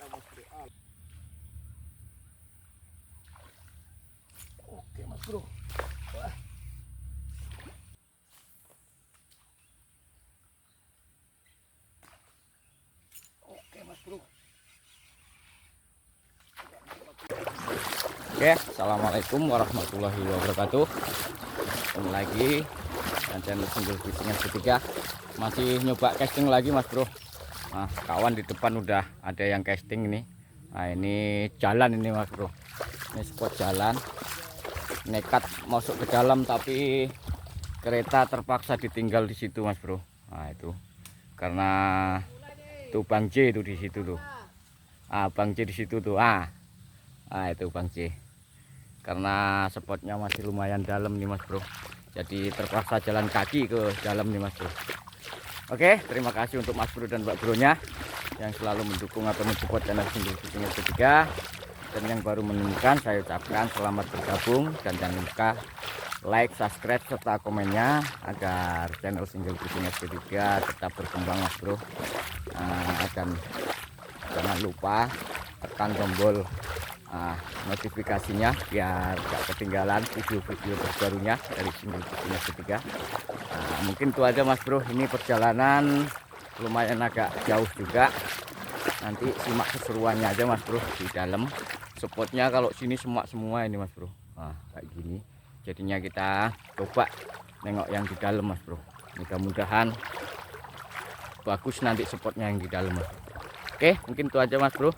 Oke mas bro. Wah. Oke mas bro. Oke, assalamualaikum warahmatullahi wabarakatuh. Kembali lagi dan channel single fishing ketiga. Masih nyoba casting lagi mas bro. Nah, kawan di depan udah ada yang casting ini. Nah, ini jalan ini mas bro. Ini spot jalan. Nekat masuk ke dalam tapi kereta terpaksa ditinggal di situ mas bro. Nah itu karena tuh Bang J itu di situ tuh. Bang J di situ tuh. Itu Bang J. Karena spotnya masih lumayan dalam nih mas bro. Jadi terpaksa jalan kaki ke dalam nih mas bro. Oke, terima kasih untuk mas bro dan mbak bronya yang selalu mendukung atau mensupport channel single fishing ketiga. Dan yang baru menemukan saya ucapkan selamat bergabung dan jangan lupa like, subscribe serta komennya agar channel single fishing ketiga tetap berkembang mas bro. Dan jangan lupa tekan tombol notifikasinya biar gak ketinggalan video-video terbarunya dari single fishing ketiga. Mungkin itu aja mas bro, ini perjalanan lumayan agak jauh juga. Nanti simak keseruannya aja mas bro di dalam. Spotnya kalau sini semak semua ini mas bro. Kayak gini jadinya kita coba nengok yang di dalam mas bro. Mudah-mudahan bagus nanti spotnya yang di dalam mas. Oke, mungkin itu aja mas bro.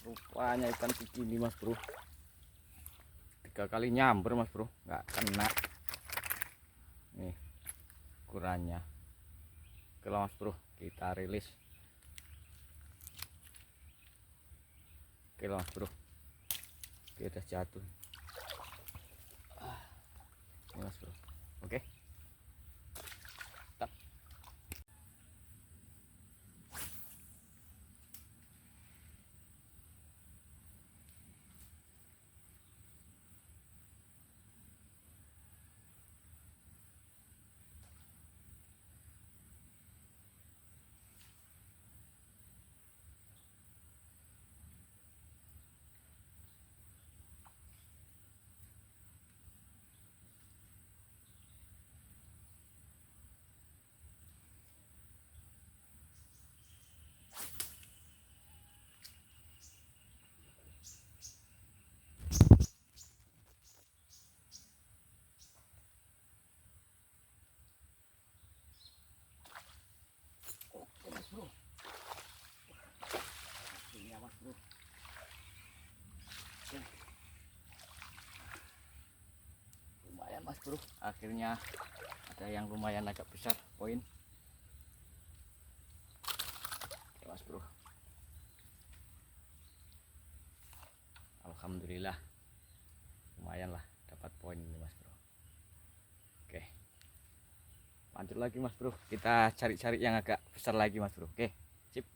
Rupanya ikan begini mas bro, 3 kali nyamber mas bro, nggak kena. Nih ukurannya. Oke lah mas bro, kita rilis. Oke lah mas bro, dia udah jatuh. Ini mas bro, oke. Lumayan mas bro, akhirnya ada yang lumayan agak besar poin. Oke mas bro, alhamdulillah lumayan lah dapat poin ini mas bro. Oke, lanjut lagi mas bro, kita cari-cari yang agak besar lagi mas bro. Oke, sip.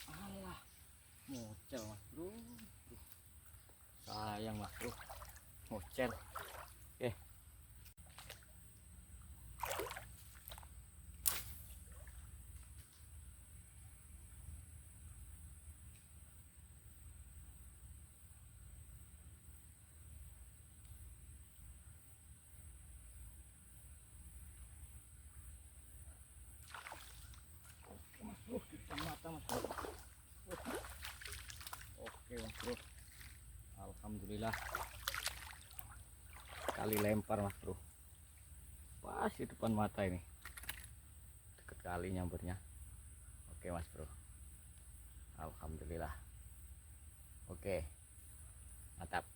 Alah, mocel mas bro. Sayang mas bro, mocel. Oke. Oke mas bro, di depan mata mas bro. Oke mas bro, alhamdulillah kali lempar mas bro, pas di depan mata ini, deket kali nyampernya. Oke mas bro, alhamdulillah. Oke, mantap.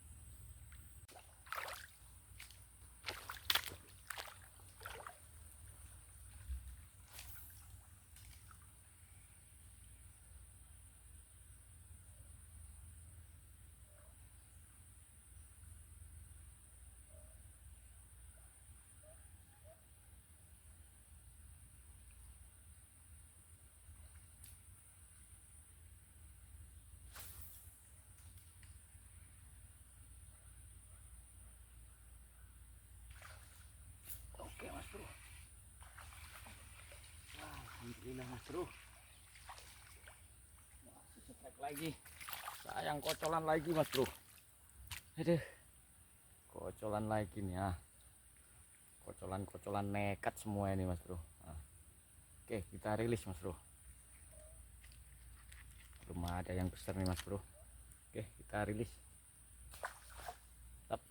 Oke mas bro, alhamdulillah mas bro. Masih cetek lagi, sayang kocolan lagi mas bro. Aduh, kocolan lagi nih ya. Kocolan nekat semua ini mas bro. Nah, oke kita rilis mas bro. Belum ada yang besar nih mas bro. Oke kita rilis. Tap.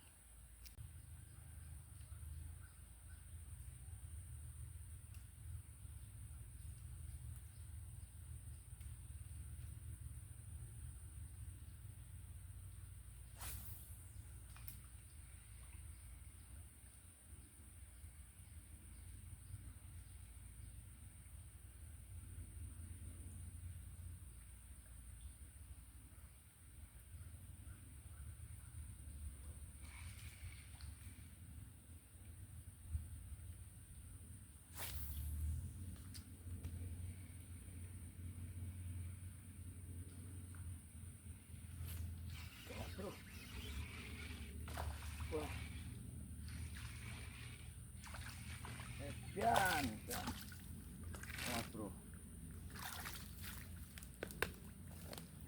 Bro. Wah. Edan. Mas bro.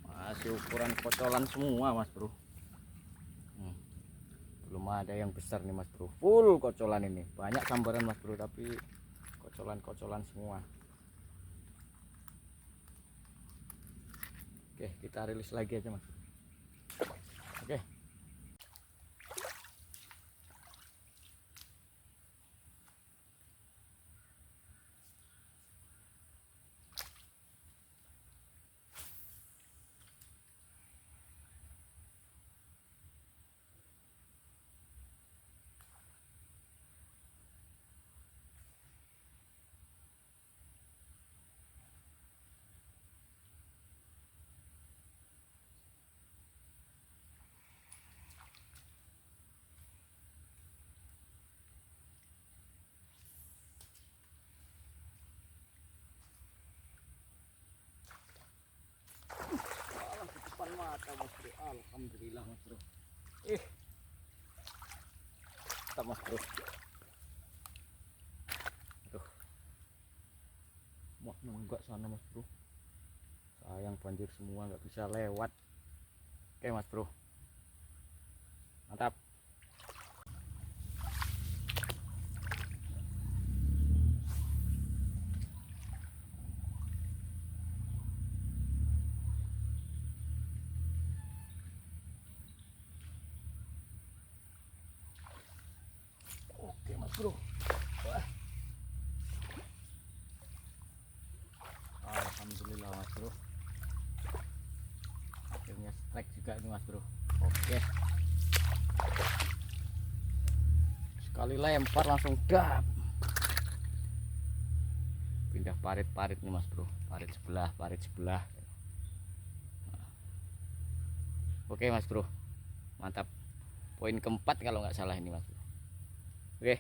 Masih ukuran kocolan semua mas bro. Belum ada yang besar nih mas bro. Full kocolan ini. Banyak sambaran mas bro, tapi kocolan semua. Oke kita rilis lagi aja mas. Oke. Mata mas bro, alhamdulillah mas bro. Tak mas bro. Aduh, mau nunggak sana mas bro. Sayang banjir semua, nggak bisa lewat. Oke mas bro, mantap. Oke mas bro. Wah. Alhamdulillah mas bro, akhirnya strike juga ini mas bro. Oke, sekali lempar langsung dap. Pindah parit-parit nih mas bro, parit sebelah. Oke mas bro, mantap. Poin keempat kalau nggak salah ini mas bro. Oke.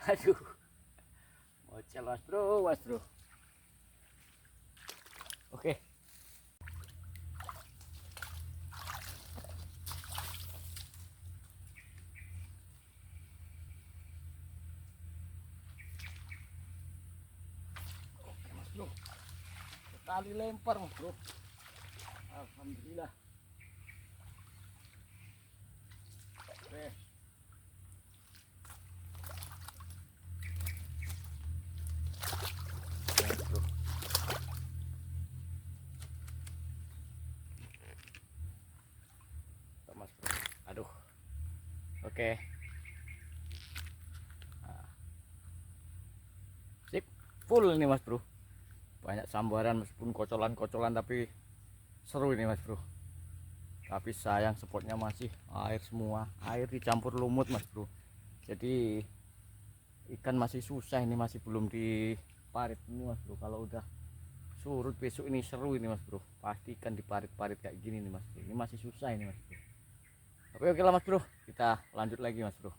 Aduh, bocel mas bro, mas bro. Oke. Oke mas bro, sekali lempar mas bro. Alhamdulillah. Oke. Mas bro. Tuh, mas bro. Aduh. Oke. Nah, sip, full ini mas bro. Banyak sambaran meskipun kocolan-kocolan tapi seru ini mas bro. Tapi sayang spotnya masih air semua, air dicampur lumut mas bro. Jadi ikan masih susah ini, masih belum diparit ini mas bro. Kalau udah surut besok ini seru ini mas bro, pasti ikan diparit-parit kayak gini nih mas bro. Ini masih susah ini mas bro. Oke lah mas bro, kita lanjut lagi mas bro.